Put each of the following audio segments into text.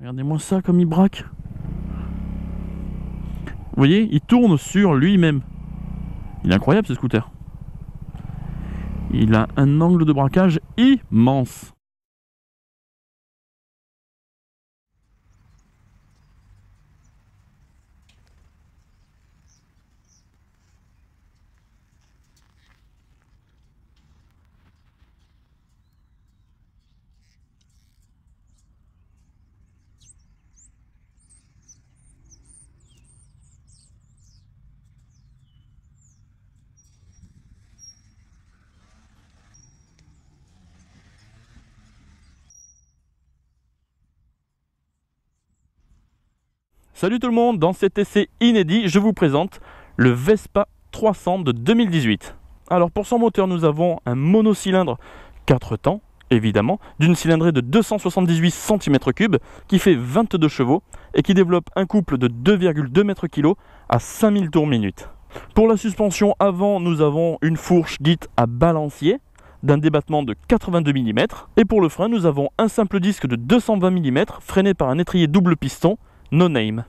Regardez-moi ça comme il braque. Vous voyez, il tourne sur lui-même. Il est incroyable ce scooter. Il a un angle de braquage immense. Salut tout le monde, dans cet essai inédit, je vous présente le Vespa 300 de 2018. Alors pour son moteur, nous avons un monocylindre 4 temps, évidemment, d'une cylindrée de 278 cm3 qui fait 22 chevaux et qui développe un couple de 2,2 m/kg à 5000 tours minute. Pour la suspension avant, nous avons une fourche dite à balancier d'un débattement de 82 mm et pour le frein, nous avons un simple disque de 220 mm freiné par un étrier double piston no name,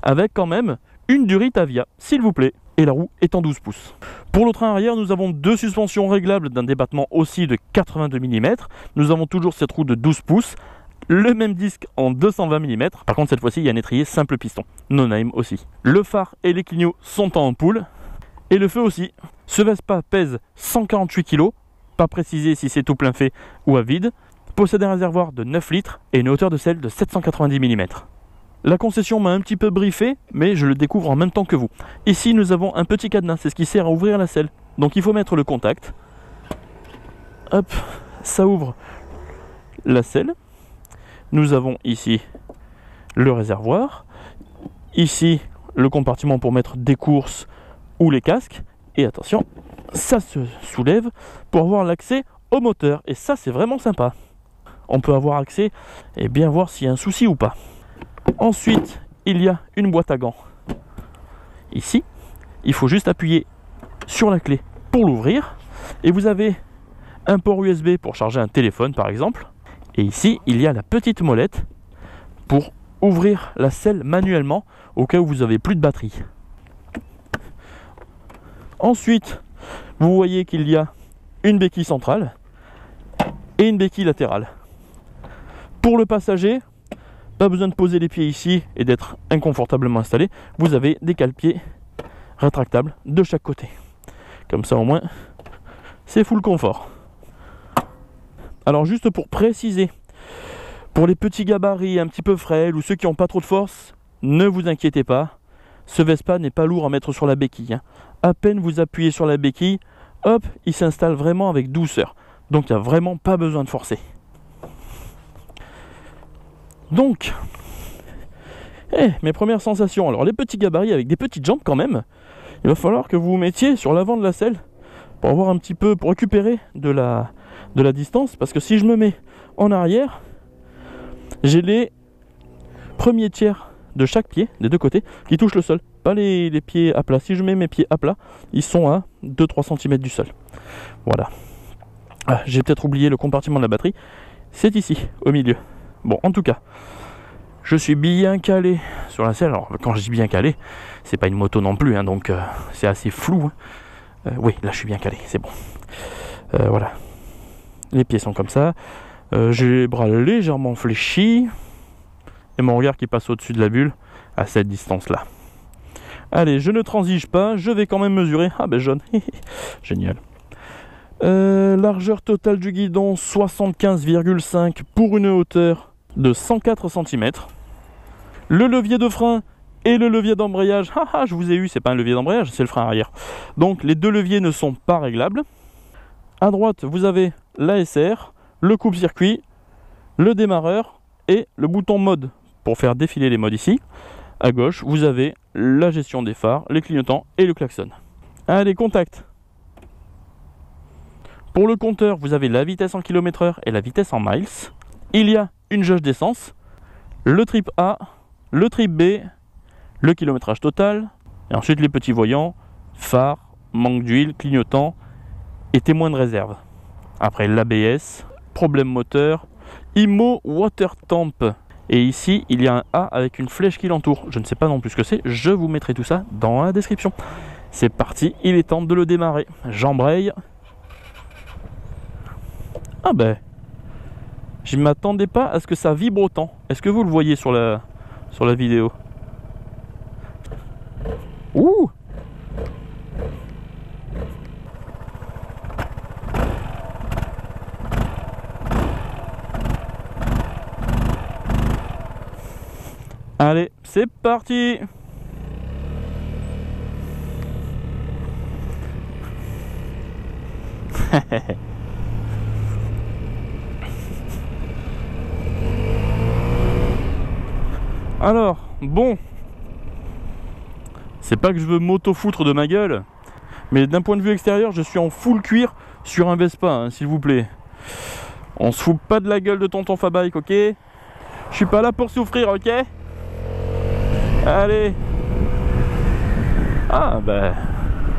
avec quand même une durite Avia, s'il vous plaît, et la roue est en 12 pouces. Pour le train arrière, nous avons deux suspensions réglables d'un débattement aussi de 82 mm. Nous avons toujours cette roue de 12 pouces, le même disque en 220 mm. Par contre, cette fois-ci, il y a un étrier simple piston, no name aussi. Le phare et les clignots sont en ampoule, et le feu aussi. Ce Vespa pèse 148 kg, pas précisé si c'est tout plein fait ou à vide, possède un réservoir de 9 litres et une hauteur de selle de 790 mm. La concession m'a un petit peu briefé, mais je le découvre en même temps que vous. Ici, nous avons un petit cadenas, c'est ce qui sert à ouvrir la selle. Donc il faut mettre le contact. Hop, ça ouvre la selle. Nous avons ici le réservoir. Ici, le compartiment pour mettre des courses ou les casques. Et attention, ça se soulève pour avoir l'accès au moteur. Et ça, c'est vraiment sympa. On peut avoir accès et bien voir s'il y a un souci ou pas. Ensuite, il y a une boîte à gants. Ici, il faut juste appuyer sur la clé pour l'ouvrir. Et vous avez un port USB pour charger un téléphone, par exemple. Et ici, il y a la petite molette pour ouvrir la selle manuellement au cas où vous n'avez plus de batterie. Ensuite, vous voyez qu'il y a une béquille centrale et une béquille latérale. Pour le passager, pas besoin de poser les pieds ici et d'être inconfortablement installé. Vous avez des cale-pieds rétractables de chaque côté. Comme ça au moins, c'est full confort. Alors juste pour préciser, pour les petits gabarits un petit peu frêles ou ceux qui n'ont pas trop de force, ne vous inquiétez pas. Ce Vespa n'est pas lourd à mettre sur la béquille. À peine vous appuyez sur la béquille, hop, il s'installe vraiment avec douceur. Donc il n'y a vraiment pas besoin de forcer. Donc, mes premières sensations. Alors, les petits gabarits avec des petites jambes quand même. Il va falloir que vous vous mettiez sur l'avant de la selle pour avoir un petit peu, pour récupérer de la distance. Parce que si je me mets en arrière, j'ai les premiers tiers de chaque pied, des deux côtés, qui touchent le sol. Pas les pieds à plat. Si je mets mes pieds à plat, ils sont à 2-3 cm du sol. Voilà. Ah, j'ai peut-être oublié le compartiment de la batterie. C'est ici, au milieu. Bon, en tout cas, je suis bien calé sur la selle. Alors, quand je dis bien calé, c'est pas une moto non plus, hein, donc c'est assez flou. Hein. Oui, là, je suis bien calé, c'est bon. Voilà. Les pieds sont comme ça. J'ai les bras légèrement fléchis. Et mon regard qui passe au-dessus de la bulle à cette distance-là. Allez, je ne transige pas. Je vais quand même mesurer. Ah ben, jaune. Génial. Largeur totale du guidon 75,5 pour une hauteur de 104 cm. Le levier de frein et le levier d'embrayage, je vous ai eu, c'est pas un levier d'embrayage, c'est le frein arrière. Donc les deux leviers ne sont pas réglables. À droite, vous avez l'ASR, le coupe-circuit, le démarreur et le bouton mode pour faire défiler les modes ici. À gauche, vous avez la gestion des phares, les clignotants et le klaxon. Allez, contact. Pour le compteur, vous avez la vitesse en km/h et la vitesse en miles. Il y a une jauge d'essence, le trip A, le trip B, le kilométrage total, et ensuite les petits voyants, phare, manque d'huile, clignotant et témoin de réserve. Après l'ABS, problème moteur, IMO Water Temp. Et ici, il y a un A avec une flèche qui l'entoure. Je ne sais pas non plus ce que c'est. Je vous mettrai tout ça dans la description. C'est parti, il est temps de le démarrer. J'embraye. Ah ben, je ne m'attendais pas à ce que ça vibre autant. Est-ce que vous le voyez sur la vidéo? Ouh! Allez, c'est parti! Alors, bon, c'est pas que je veux m'auto-foutre de ma gueule, mais d'un point de vue extérieur, je suis en full cuir sur un Vespa, hein, s'il vous plaît. On se fout pas de la gueule de tonton Fabike, ok? Je suis pas là pour souffrir, ok? Allez. Ah, ben,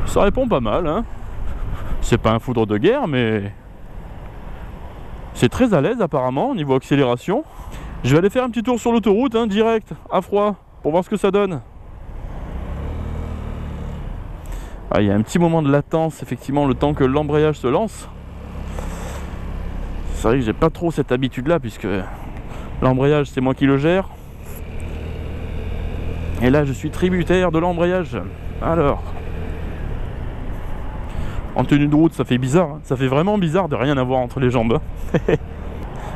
ça répond pas mal, hein. C'est pas un foudre de guerre, mais c'est très à l'aise apparemment au niveau accélération. Je vais aller faire un petit tour sur l'autoroute, hein, direct, à froid, pour voir ce que ça donne. Ah, il y a un petit moment de latence, effectivement, le temps que l'embrayage se lance. C'est vrai que j'ai pas trop cette habitude-là, puisque l'embrayage, c'est moi qui le gère. Et là, je suis tributaire de l'embrayage. Alors, en tenue de route, ça fait bizarre, hein. Ça fait vraiment bizarre de rien avoir entre les jambes.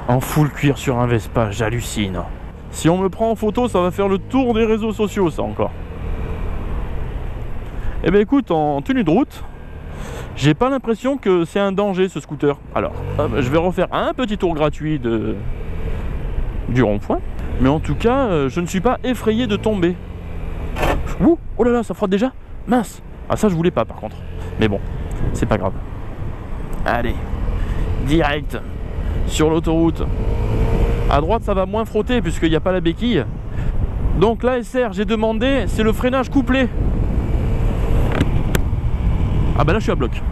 En full cuir sur un Vespa, j'hallucine. Si on me prend en photo, ça va faire le tour des réseaux sociaux, ça encore. Eh bien écoute, en tenue de route, j'ai pas l'impression que c'est un danger ce scooter. Alors, je vais refaire un petit tour gratuit du rond-point. Mais en tout cas, je ne suis pas effrayé de tomber. Ouh, oh là là, ça frotte déjà? Mince. Ah ça je voulais pas par contre. Mais bon, c'est pas grave. Allez, direct sur l'autoroute. À droite ça va moins frotter puisqu'il n'y a pas la béquille. Donc là SR, j'ai demandé, c'est le freinage couplé. Ah bah là je suis à bloc.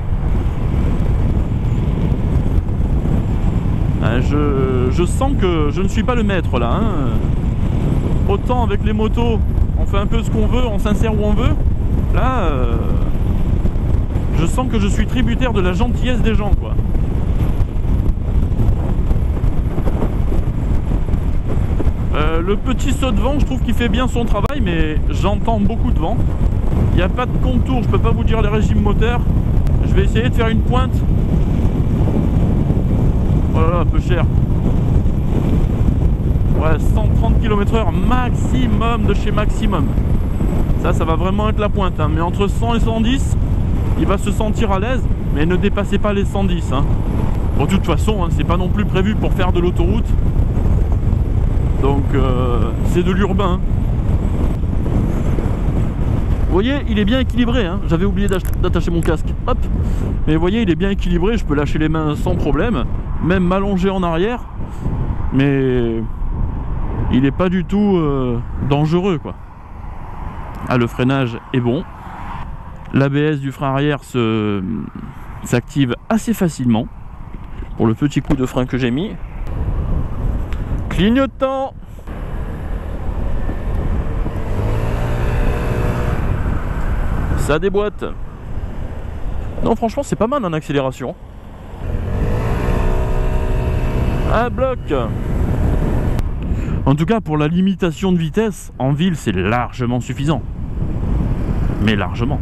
Je sens que je ne suis pas le maître là, hein. Autant avec les motos on fait un peu ce qu'on veut, on s'insère où on veut. Là je sens que je suis tributaire de la gentillesse des gens, quoi. Le petit saut de vent, je trouve qu'il fait bien son travail, mais j'entends beaucoup de vent. Il n'y a pas de contour, je peux pas vous dire les régimes moteurs. Je vais essayer de faire une pointe. Oh là là, un peu cher. Ouais, 130 km/h maximum de chez maximum. Ça va vraiment être la pointe, hein. Mais entre 100 et 110, il va se sentir à l'aise, mais ne dépassez pas les 110, hein. Bon, de toute façon, hein, c'est pas non plus prévu pour faire de l'autoroute. Donc, c'est de l'urbain. Vous voyez, il est bien équilibré, hein. J'avais oublié d'attacher mon casque. Hop. Mais vous voyez, il est bien équilibré, je peux lâcher les mains sans problème, même m'allonger en arrière. Mais il n'est pas du tout dangereux, quoi. Ah, le freinage est bon. L'ABS du frein arrière s'active assez facilement pour le petit coup de frein que j'ai mis. Clignotant. Ça déboîte. Non, franchement, c'est pas mal en accélération. À bloc. En tout cas, pour la limitation de vitesse, en ville, c'est largement suffisant. Mais largement.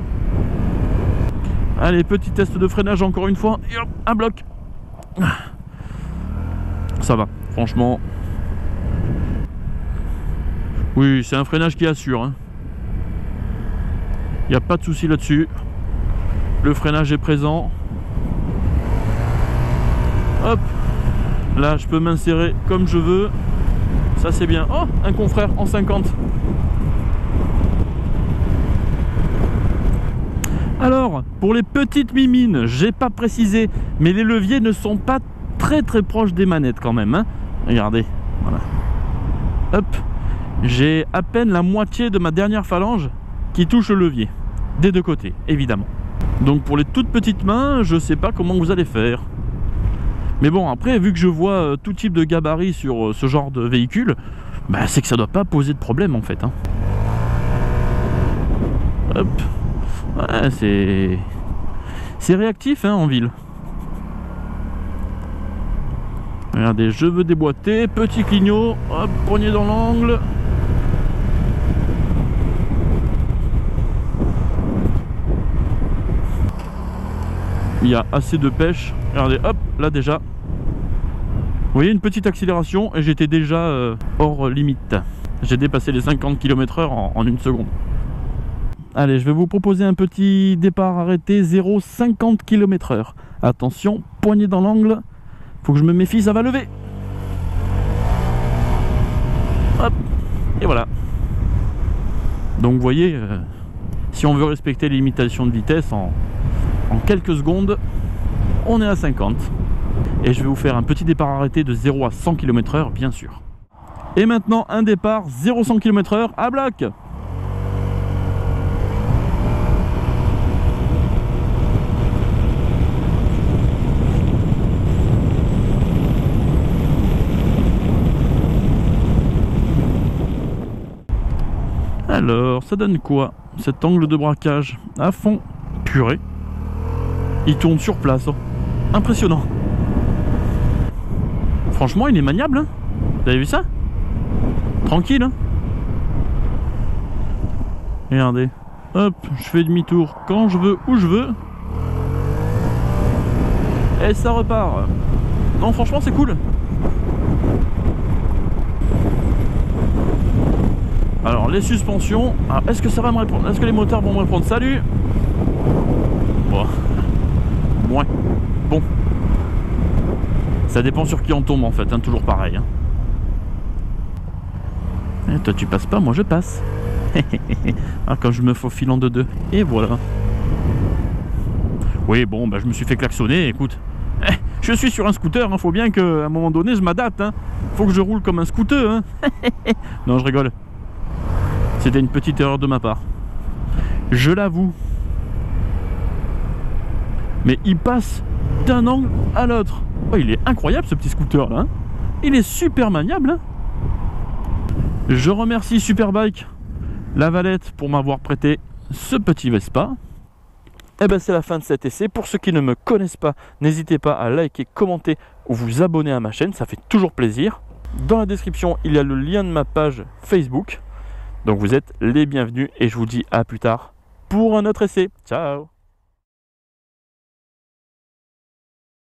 Allez, petit test de freinage encore une fois. Et hop, un bloc. Ça va, franchement. Oui, c'est un freinage qui assure, hein. Il n'y a pas de souci là-dessus. Le freinage est présent. Hop. Là, je peux m'insérer comme je veux. Ça, c'est bien. Oh, un confrère en 50. Alors, pour les petites mimines, j'ai pas précisé, mais les leviers ne sont pas très proches des manettes quand même, hein. Regardez, voilà. Hop. J'ai à peine la moitié de ma dernière phalange qui touche le levier, des deux côtés, évidemment. Donc pour les toutes petites mains, je sais pas comment vous allez faire. Mais bon, après, vu que je vois tout type de gabarit sur ce genre de véhicule, bah, c'est que ça doit pas poser de problème en fait. Hein. Hop. Ouais, c'est réactif hein, en ville. Regardez, je veux déboîter, petit clignot, hop, poignée dans l'angle. Il y a assez de pêche. Regardez, hop, là déjà. Vous voyez une petite accélération et j'étais déjà hors limite. J'ai dépassé les 50 km/h en une seconde. Allez, je vais vous proposer un petit départ arrêté 0,50 km/h. Attention, poignée dans l'angle. Faut que je me méfie, ça va lever. Hop, et voilà. Donc vous voyez, si on veut respecter les limitations de vitesse en quelques secondes, on est à 50. Et je vais vous faire un petit départ arrêté de 0 à 100 km/h, bien sûr. Et maintenant, un départ 0-100 km/h à bloc. Alors, ça donne quoi cet angle de braquage à fond? Purée. Il tourne sur place. Oh. Impressionnant. Franchement, il est maniable. Hein, vous avez vu ça? Tranquille. Hein, regardez. Hop, je fais demi-tour quand je veux, où je veux. Et ça repart. Non, franchement, c'est cool. Alors les suspensions, est-ce que ça va me répondre? Est-ce que les moteurs vont me répondre? Salut. Bon. Ouais. Bon. Ça dépend sur qui on tombe en fait, hein, toujours pareil. Hein. Et toi tu passes pas, moi je passe. Ah, quand je me faufile en 2-2. Et voilà. Oui bon, bah, je me suis fait klaxonner, écoute. Je suis sur un scooter, hein, faut bien qu'à un moment donné je m'adapte. Hein. Faut que je roule comme un scooter. Hein. Non, je rigole. C'était une petite erreur de ma part. Je l'avoue. Mais il passe d'un angle à l'autre. Oh, il est incroyable ce petit scooter là. Hein. Il est super maniable. Hein. Je remercie Superbike La Valette pour m'avoir prêté ce petit Vespa. Et ben c'est la fin de cet essai. Pour ceux qui ne me connaissent pas, n'hésitez pas à liker, commenter ou vous abonner à ma chaîne. Ça fait toujours plaisir. Dans la description, il y a le lien de ma page Facebook. Donc vous êtes les bienvenus et je vous dis à plus tard pour un autre essai. Ciao!